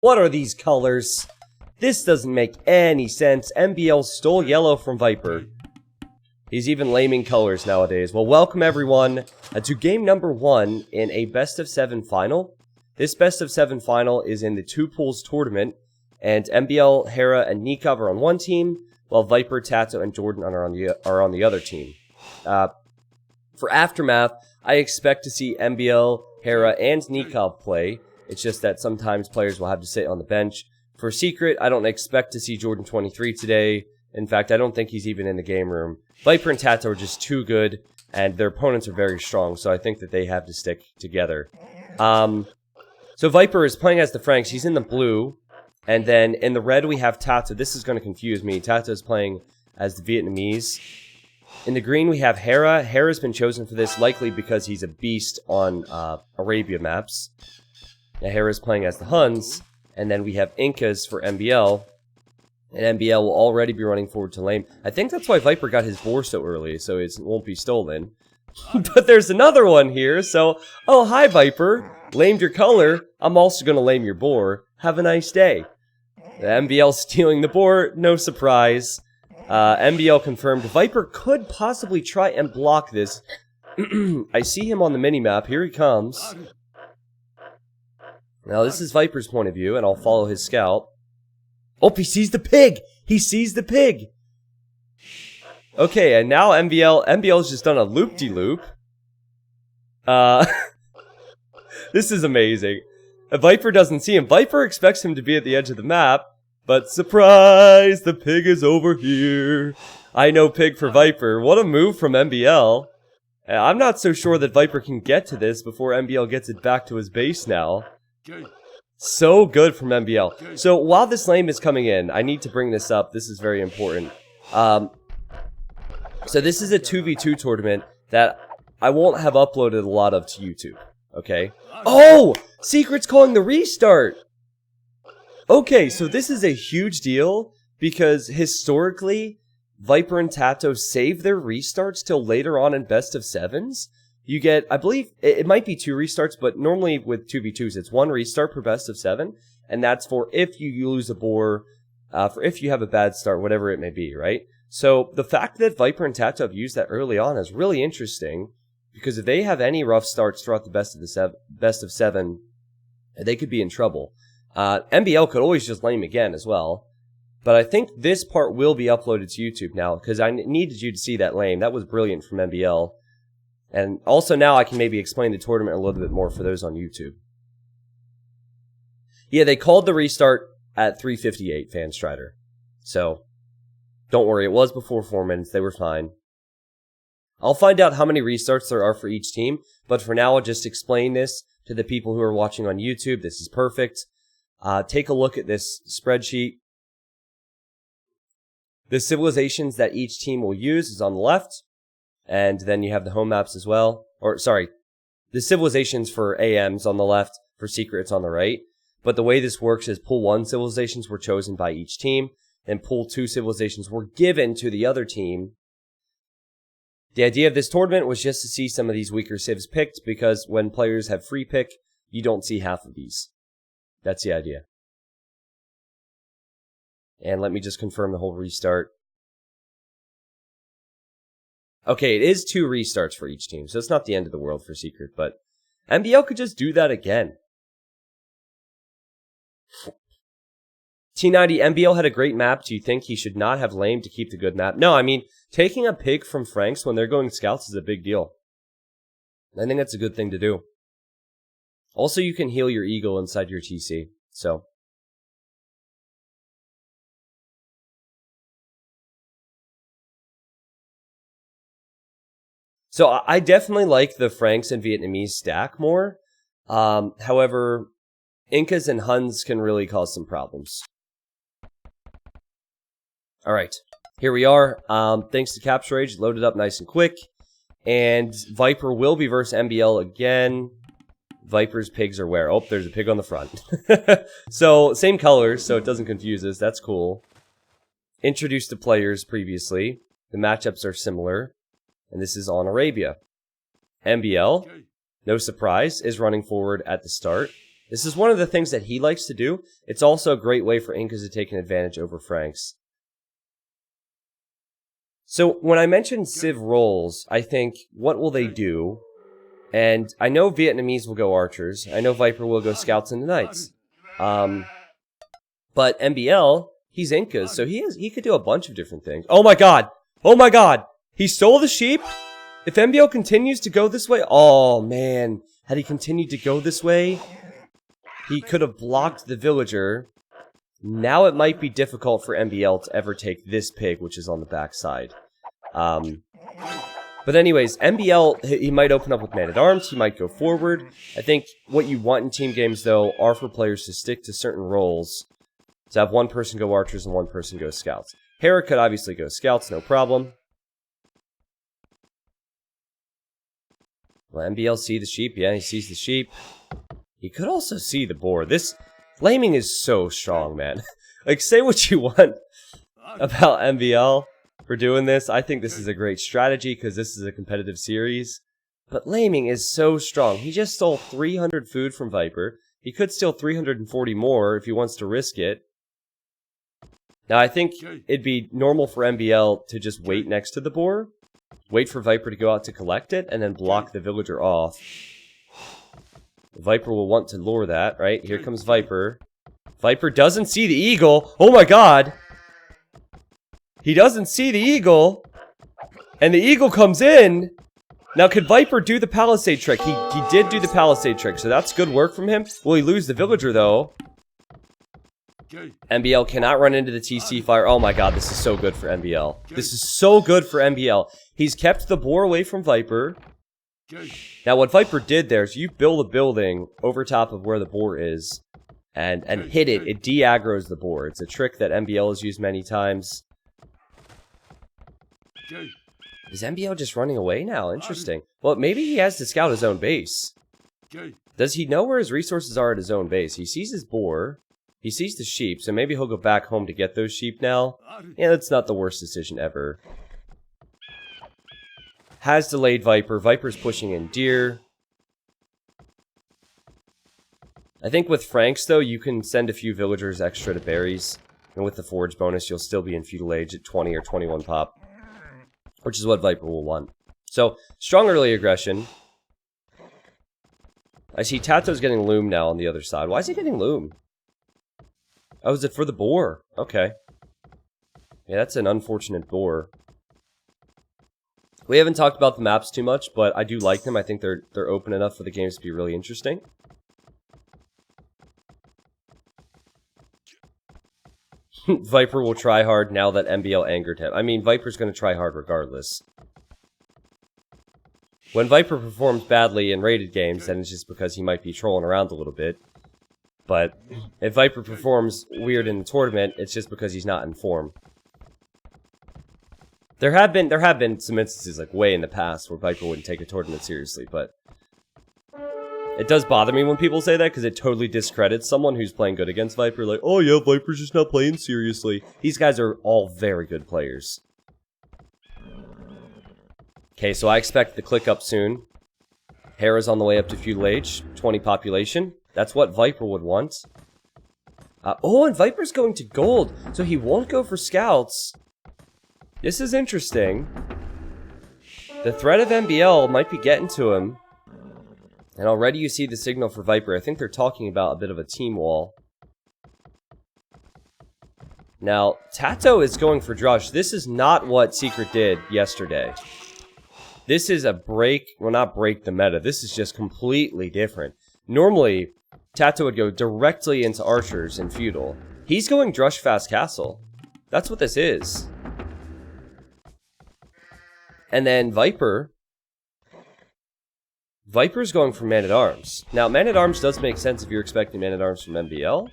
What are these colors? This doesn't make any sense. MBL stole yellow from Viper. He's even laming colors nowadays. Well, welcome everyone to game number 1 in a best of 7 final. This best of 7 final is in the 2 pools tournament, and MBL, Hera, and Nikov are on one team, while Viper, Tato, and Jordan are on the other team. For Aftermath, I expect to see MBL, Hera, and Nikov play. It's just that sometimes players will have to sit on the bench. For Secret, I don't expect to see Jordan 23 today. In fact, I don't think he's even in the game room. Viper and Tato are just too good, and their opponents are very strong, so I think that they have to stick together. So Viper is playing as the Franks. He's in the blue, and then in the red we have Tato. This is going to confuse me. Tato is playing as the Vietnamese. In the green we have Hera. Hera's been chosen for this, likely because he's a beast on Arabia maps. Now Hera's playing as the Huns, and then we have Incas for MBL. And MBL will already be running forward to lane. I think that's why Viper got his boar so early, so it won't be stolen. But there's another one here, so... Oh, hi Viper! Lamed your color, I'm also gonna lame your boar. Have a nice day. The MBL stealing the boar, no surprise. MBL confirmed Viper could possibly try and block this. I see him on the minimap, here he comes. Now this is Viper's point of view, and I'll follow his scout. Oh, he sees the pig! He sees the pig! Okay, and now MBL's just done a loop-de-loop. This is amazing. Viper doesn't see him. Viper expects him to be at the edge of the map, but surprise! The pig is over here. I know pig for Viper. What a move from MBL. I'm not so sure that Viper can get to this before MBL gets it back to his base now. So good from MBL. So while this lane is coming in, I need to bring this up. This is very important. So this is a 2v2 tournament that I won't have uploaded a lot of to YouTube. Okay? Oh! Secret's calling the restart! Okay, so this is a huge deal because historically, Viper and Tato save their restarts till later on in best of 7s. You get, I believe, it might be 2 restarts, but normally with 2v2s, it's 1 restart per best of 7, and that's for if you lose a boar, for if you have a bad start, whatever it may be, right? So the fact that Viper and Tato have used that early on is really interesting, because if they have any rough starts throughout the best of 7, they could be in trouble. MBL could always just lame again as well, but I think this part will be uploaded to YouTube now, because I needed you to see that lame. That was brilliant from MBL. And also now I can maybe explain the tournament a little bit more for those on YouTube. Yeah, they called the restart at 3:58, Fanstrider. So, don't worry, it was before 4 minutes, they were fine. I'll find out how many restarts there are for each team, but for now I'll just explain this to the people who are watching on YouTube. This is perfect. Take a look at this spreadsheet. The civilizations that each team will use is on the left. And then you have the home maps as well. Or, sorry, the civilizations for AMs on the left, for Secrets on the right. But the way this works is Pool 1 civilizations were chosen by each team, and Pool 2 civilizations were given to the other team. The idea of this tournament was just to see some of these weaker civs picked, because when players have free pick, you don't see half of these. That's the idea. And let me just confirm the whole restart. Okay, it is 2 restarts for each team, so it's not the end of the world for Secret, but MBL could just do that again. T90, MBL had a great map. Do you think he should not have lamed to keep the good map? No, I mean, taking a pig from Franks when they're going scouts is a big deal. I think that's a good thing to do. Also, you can heal your eagle inside your TC, so... So I definitely like the Franks and Vietnamese stack more. However, Incas and Huns can really cause some problems. Alright, here we are. Thanks to Capture Rage, loaded up nice and quick. And Viper will be versus MBL again. Viper's pigs are where? Oh, there's a pig on the front. So, same colors, so it doesn't confuse us. That's cool. Introduced to players previously. The matchups are similar. And this is on Arabia. MBL, no surprise, is running forward at the start. This is one of the things that he likes to do. It's also a great way for Incas to take an advantage over Franks. So when I mentioned Civ roles, I think, what will they do? And I know Vietnamese will go archers. I know Viper will go scouts and knights. But MBL, he's Incas, so he could do a bunch of different things. Oh my god! Oh my god! He stole the sheep? If MBL continues to go this way... Oh man, had he continued to go this way, he could have blocked the villager. Now it might be difficult for MBL to ever take this pig, which is on the backside. But anyways, MBL, he might open up with man-at-arms, he might go forward. I think what you want in team games, though, are for players to stick to certain roles. To have one person go archers and one person go scouts. Hera could obviously go scouts, no problem. Will MBL see the sheep? Yeah, he sees the sheep. He could also see the boar. This flaming is so strong, man. Like, say what you want about MBL for doing this. I think this is a great strategy because this is a competitive series. But laming is so strong. He just stole 300 food from Viper. He could steal 340 more if he wants to risk it. Now, I think it'd be normal for MBL to just wait next to the boar. Wait for Viper to go out to collect it, and then block the villager off. Viper will want to lure that, right? Here comes Viper. Viper doesn't see the eagle. Oh my god! He doesn't see the eagle. And the eagle comes in. Now, could Viper do the palisade trick? He did do the palisade trick, so that's good work from him. Will he lose the villager, though? MBL cannot run into the TC fire. Oh my god, this is so good for MBL. This is so good for MBL. He's kept the boar away from Viper. Now, what Viper did there is you build a building over top of where the boar is and hit it. It de-aggroes the boar. It's a trick that MBL has used many times. Is MBL just running away now? Interesting. Well, maybe he has to scout his own base. Does he know where his resources are at his own base? He sees his boar. He sees the sheep, so maybe he'll go back home to get those sheep now. Yeah, that's not the worst decision ever. Has delayed Viper. Viper's pushing in deer. I think with Franks, though, you can send a few villagers extra to berries. And with the forge bonus, you'll still be in feudal age at 20 or 21 pop. Which is what Viper will want. So, strong early aggression. I see Tato's getting loom now on the other side. Why is he getting loom? Oh, is it for the boar? Okay. Yeah, that's an unfortunate boar. We haven't talked about the maps too much, but I do like them. I think they're open enough for the games to be really interesting. Viper will try hard now that MBL angered him. I mean, Viper's going to try hard regardless. When Viper performs badly in rated games, then it's just because he might be trolling around a little bit. But if Viper performs weird in the tournament, it's just because he's not in form. There have been some instances, like way in the past, where Viper wouldn't take a tournament seriously, but it does bother me when people say that, because it totally discredits someone who's playing good against Viper. Like, oh yeah, Viper's just not playing seriously. These guys are all very good players. Okay, so I expect the click up soon. Hera's on the way up to feudal age, 20 population. That's what Viper would want. Oh, and Viper's going to gold, so he won't go for scouts. This is interesting. The threat of MBL might be getting to him. And already you see the signal for Viper. I think they're talking about a bit of a team wall. Now, Tato is going for Drush. This is not what Secret did yesterday. This is a break, well, not break the meta. This is just completely different. Normally, Tato would go directly into archers in feudal. He's going Drush Fast Castle. That's what this is. And then Viper's going for Man-at-Arms. Now, Man-at-Arms does make sense if you're expecting Man-at-Arms from MBL.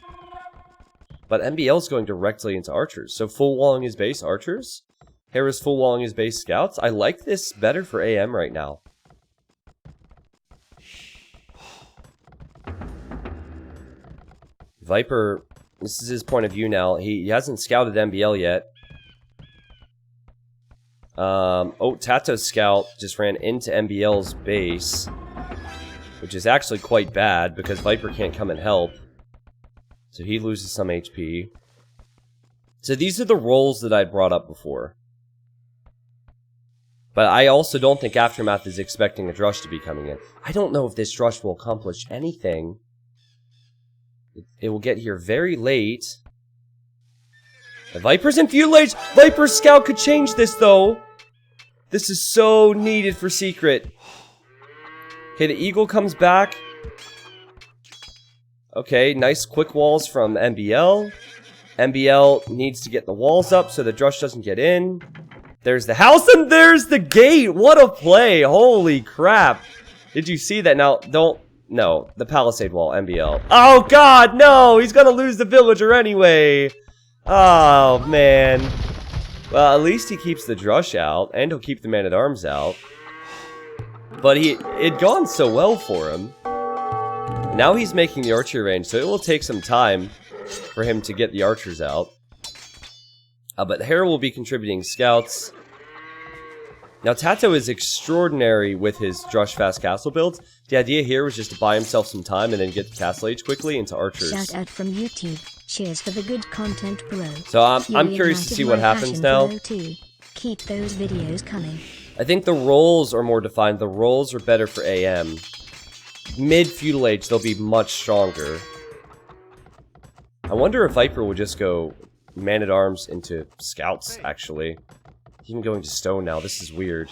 But MBL's going directly into archers. So full walling his base archers. Hera's full walling his base scouts. I like this better for AM right now. Viper, this is his point of view now. He hasn't scouted MBL yet. Oh, Tato's scout just ran into MBL's base. which is actually quite bad because Viper can't come and help. So he loses some HP. So these are the roles that I brought up before. But I also don't think Aftermath is expecting a Drush to be coming in. I don't know if this Drush will accomplish anything. It will get here very late. The Viper's in Futilage! Viper's Scout could change this, though! This is so needed for Secret. Okay, the Eagle comes back. Okay, nice quick walls from MBL. MBL needs to get the walls up so the Drush doesn't get in. There's the house and there's the gate! What a play! Holy crap! Did you see that? Now, don't... No, the Palisade wall, MBL. Oh god, no! He's gonna lose the villager anyway! Oh, man. Well, at least he keeps the Drush out, and he'll keep the Man-at-Arms out. But it'd gone so well for him. Now he's making the archery range, so it will take some time for him to get the archers out. But Hera will be contributing scouts. Now, Tato is extraordinary with his Drush Fast Castle builds. The idea here was just to buy himself some time and then get the Castle Age quickly into archers. Shout out from YouTube. Cheers for the good content, bro. So I'm curious to see what happens now. Keep those videos coming. I think the roles are more defined. The roles are better for AM. Mid-Feudal Age, they'll be much stronger. I wonder if Viper will just go Man-at-Arms into Scouts, actually. Even going to Stone now, this is weird.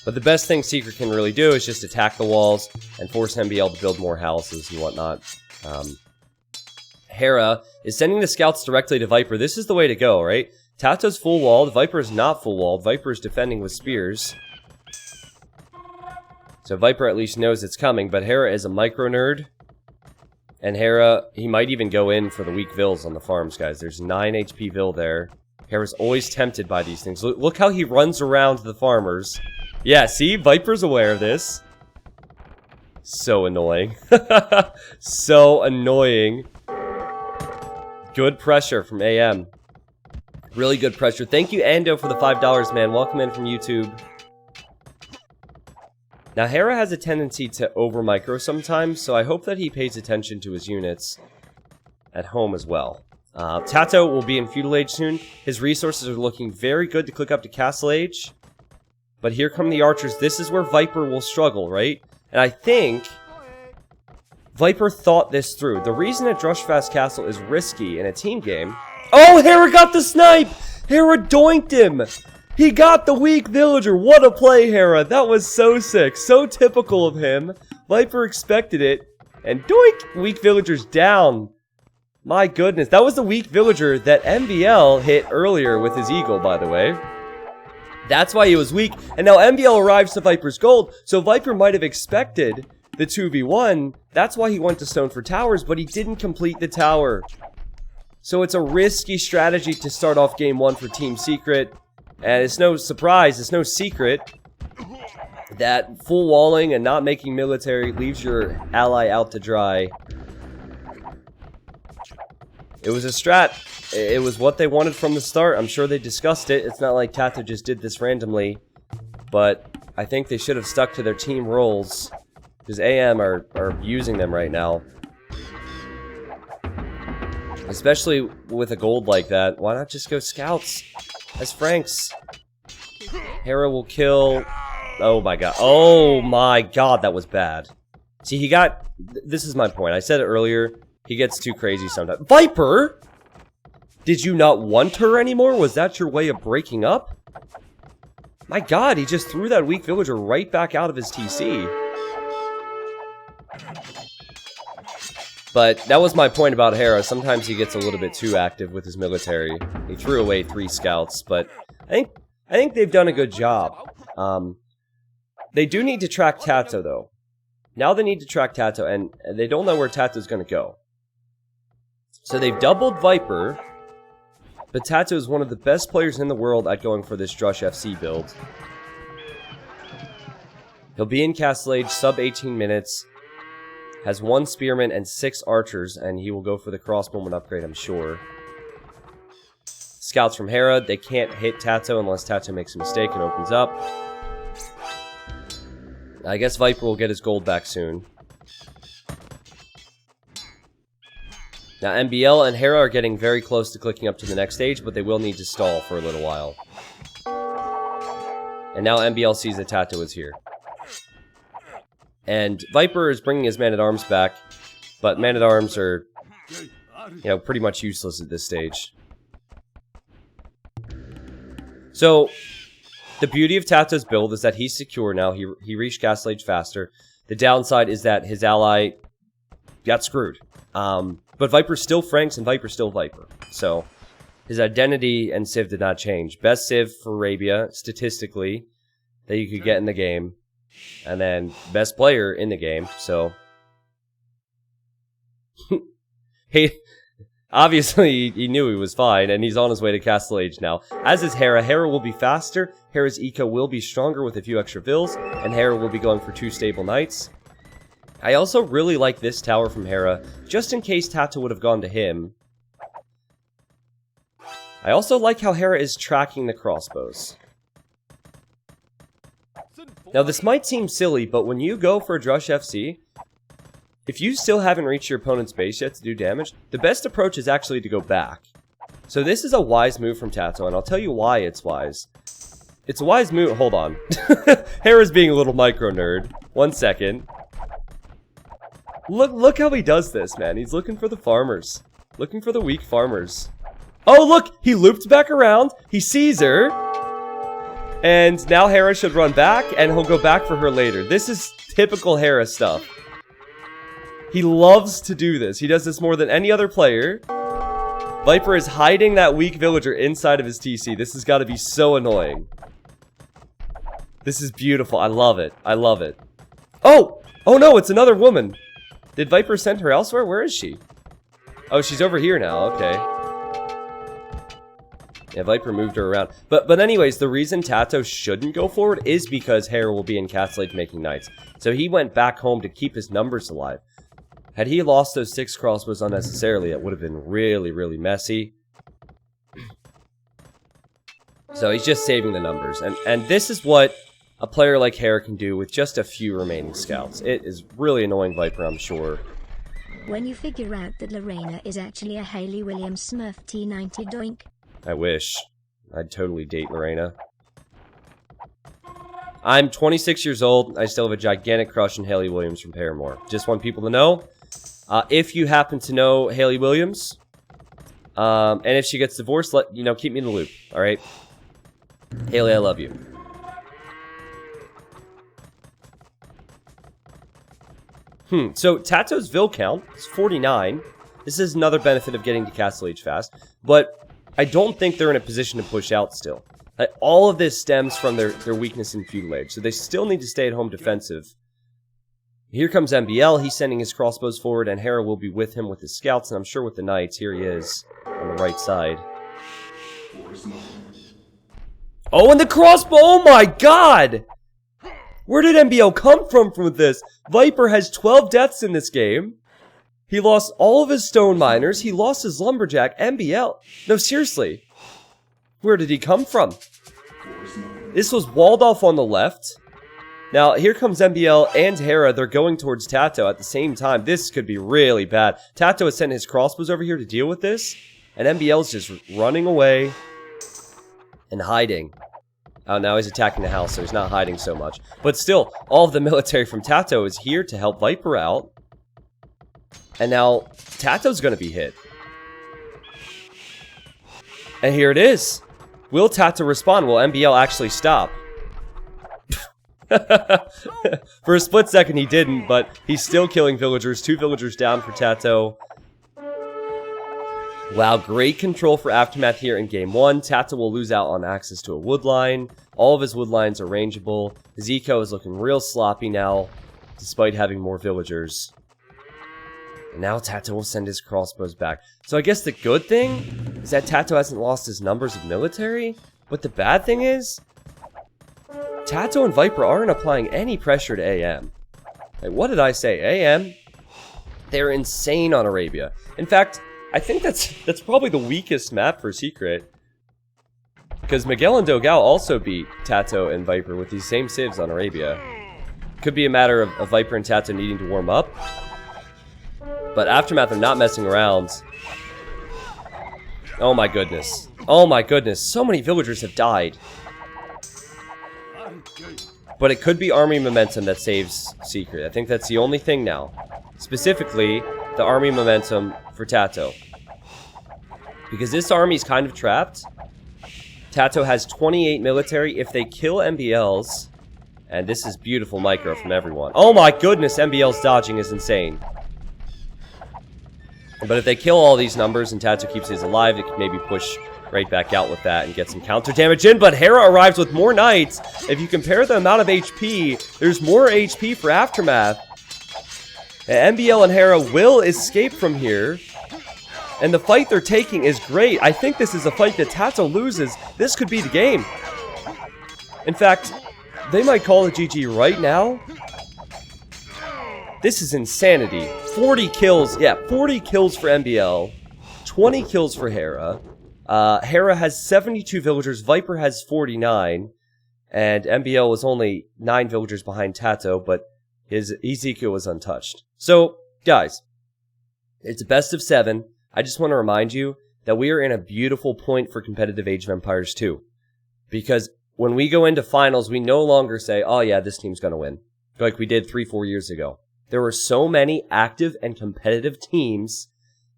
But the best thing Secret can really do is just attack the walls and force MBL to build more houses and whatnot. Hera is sending the scouts directly to Viper. This is the way to go, right? Tato's full walled, Viper is not full walled. Viper is defending with spears. So Viper at least knows it's coming, but Hera is a micro nerd. And Hera, he might even go in for the weak vills on the farms, guys. There's 9 HP vill there. Hera's always tempted by these things. Look how he runs around the farmers. Yeah, see? Viper's aware of this. So annoying. So annoying. Good pressure from AM. Really good pressure. Thank you, Ando, for the $5, man. Welcome in from YouTube. Now, Hera has a tendency to over-micro sometimes, so I hope that he pays attention to his units at home as well. Tato will be in Feudal Age soon. His resources are looking very good to click up to Castle Age. But here come the archers. This is where Viper will struggle, right? And I think Viper thought this through. The reason a Drush Fast Castle is risky in a team game... Oh, Hera got the snipe! Hera doinked him! He got the weak villager! What a play, Hera! That was so sick. So typical of him. Viper expected it. And doink! Weak villager's down. My goodness. That was the weak villager that MBL hit earlier with his eagle, by the way. That's why he was weak. And now MBL arrives to Viper's gold. So Viper might have expected the 2v1. That's why he went to stone for towers, but he didn't complete the tower. So it's a risky strategy to start off game 1 for Team Secret. And it's no surprise, it's no secret that full walling and not making military leaves your ally out to dry. It was a strat. It was what they wanted from the start. I'm sure they discussed it. It's not like Tato just did this randomly. But I think they should have stuck to their team roles. Because AM are using them right now. Especially with a gold like that. Why not just go scouts? As Franks. Hera will kill... Oh my god. Oh my god, that was bad. See, he got... This is my point. I said it earlier. He gets too crazy sometimes. Viper! Did you not want her anymore? Was that your way of breaking up? My god, he just threw that weak villager right back out of his TC. But that was my point about Hera. Sometimes he gets a little bit too active with his military. He threw away 3 scouts, but I think they've done a good job. They do need to track Tato, though. Now they need to track Tato, and they don't know where Tato's going to go. So they've doubled Viper, but Tato is one of the best players in the world at going for this Drush FC build. He'll be in Castle Age, sub 18 minutes. Has 1 spearman and 6 archers, and he will go for the crossbowman upgrade, I'm sure. Scouts from Hera, they can't hit Tato unless Tato makes a mistake and opens up. I guess Viper will get his gold back soon. Now, MBL and Hera are getting very close to clicking up to the next stage, but they will need to stall for a little while. And now MBL sees that Tato is here. And Viper is bringing his Man-at-Arms back, but Man-at-Arms are, you know, pretty much useless at this stage. So, the beauty of Tato's build is that he's secure now. He reached Castle Age faster. The downside is that his ally got screwed. But Viper's still Franks and Viper's still Viper. So, his identity and Civ did not change. Best Civ for Arabia, statistically, that you could get in the game. And then, best player in the game, so... Obviously, he knew he was fine, and he's on his way to Castle Age now. As is Hera. Hera will be faster, Hera's eco will be stronger with a few extra vills, and Hera will be going for 2 stable knights. I also really like this tower from Hera, just in case Tato would have gone to him. I also like how Hera is tracking the crossbows. Now, this might seem silly, but when you go for a Drush FC, if you still haven't reached your opponent's base yet to do damage, the best approach is actually to go back. So this is a wise move from Tato, and I'll tell you why it's wise. It's a wise move. Hold on. Hera's being a little micro nerd. 1 second. Look how he does this, man. He's looking for the farmers. Looking for the weak farmers. Oh, look! He looped back around. He sees her. And now Hera should run back, and he'll go back for her later. This is typical Hera stuff. He loves to do this. He does this more than any other player. Viper is hiding that weak villager inside of his TC. This has got to be so annoying. This is beautiful. I love it. I love it. Oh! Oh no, it's another woman. Did Viper send her elsewhere? Where is she? Oh, she's over here now. Okay. Yeah, Viper moved her around. But anyways, the reason Tato shouldn't go forward is because Hera will be in Castle Age making knights. So he went back home to keep his numbers alive. Had he lost those 6 crossbows unnecessarily, it would have been really, really messy. So he's just saving the numbers. And this is what a player like Hera can do with just a few remaining scouts. It is really annoying Viper, I'm sure. When you figure out that Lorena is actually a Hayley Williams Smurf T90 doink. I wish. I'd totally date Lorena. I'm 26 years old. I still have a gigantic crush on Hayley Williams from Paramore. Just want people to know. If you happen to know Hayley Williams, and if she gets divorced, keep me in the loop. All right, Hayley, I love you. So Tato's Vill count is 49. This is another benefit of getting to Castle Age fast, but I don't think they're in a position to push out still. All of this stems from their weakness in feudal age, so they still need to stay at home defensive. Here comes MBL, he's sending his crossbows forward, and Hera will be with him with his scouts, and I'm sure with the knights. Here he is, on the right side. Oh, and the crossbow! Oh my god! Where did MBL come from with this? Viper has 12 deaths in this game. He lost all of his stone miners, he lost his lumberjack, MBL. No, seriously. Where did he come from? This was walled off on the left. Now, here comes MBL and Hera. They're going towards Tato at the same time. This could be really bad. Tato has sent his crossbows over here to deal with this. And MBL's just running away and hiding. Oh, now he's attacking the house, so he's not hiding so much. But still, all of the military from Tato is here to help Viper out. And now, Tato's going to be hit. And here it is. Will Tato respond? Will MBL actually stop? For a split second he didn't, but he's still killing villagers. 2 villagers down for Tato. Wow, great control for Aftermath here in game 1. Tato will lose out on access to a wood line. All of his wood lines are rangeable. His eco is looking real sloppy now, despite having more villagers. And now Tato will send his crossbows back. So I guess the good thing is that Tato hasn't lost his numbers of military. But the bad thing is, Tato and Viper aren't applying any pressure to AM. Like, what did I say? AM? They're insane on Arabia. In fact, I think that's probably the weakest map for Secret. Because Miguel and Dogao also beat Tato and Viper with these same civs on Arabia. Could be a matter of Viper and Tato needing to warm up. But Aftermath are not messing around. Oh my goodness. Oh my goodness. So many villagers have died. But it could be army momentum that saves Secret. I think that's the only thing now. Specifically, the army momentum for Tato. Because this army's kind of trapped. Tato has 28 military. If they kill MBLs... And this is beautiful micro from everyone. Oh my goodness, MBL's dodging is insane. But if they kill all these numbers and Tato keeps his alive, it can maybe push right back out with that and get some counter damage in. But Hera arrives with more knights. If you compare the amount of HP, there's more HP for Aftermath. And MBL and Hera will escape from here. And the fight they're taking is great. I think this is a fight that Tato loses. This could be the game. In fact, they might call it GG right now. This is insanity. 40 kills. Yeah, 40 kills for MBL. 20 kills for Hera. Hera has 72 villagers. Viper has 49. And MBL was only 9 villagers behind Tato, but his Ezekiel was untouched. So, guys, it's a best of 7. I just want to remind you that we are in a beautiful point for competitive Age of Empires 2. Because when we go into finals, we no longer say, oh yeah, this team's going to win. Like we did 3-4 years ago. There were so many active and competitive teams,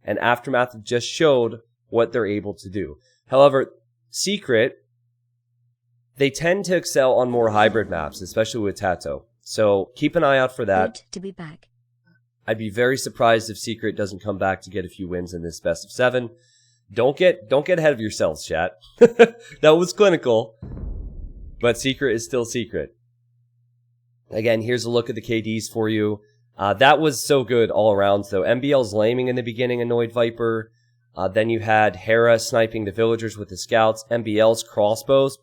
and Aftermath just showed what they're able to do. However, Secret, they tend to excel on more hybrid maps, especially with Tato. So keep an eye out for that. Good to be back. I'd be very surprised if Secret doesn't come back to get a few wins in this best of 7. Don't get ahead of yourselves, chat. That was clinical. But Secret is still Secret. Again, here's a look at the KDs for you. That was so good all around, though. MBL's laming in the beginning annoyed Viper. Then you had Hera sniping the villagers with the scouts. MBL's crossbows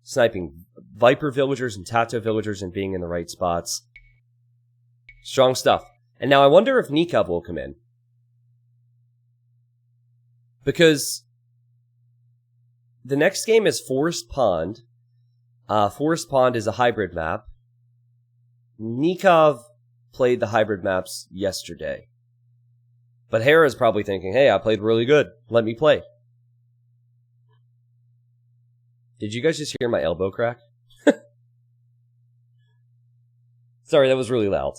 sniping Viper villagers and Tato villagers and being in the right spots. Strong stuff. And now I wonder if Nikov will come in. Because the next game is Forest Pond. Forest Pond is a hybrid map. Nikov played the hybrid maps yesterday. But Hera's probably thinking, hey, I played really good. Let me play. Did you guys just hear my elbow crack? Sorry, that was really loud.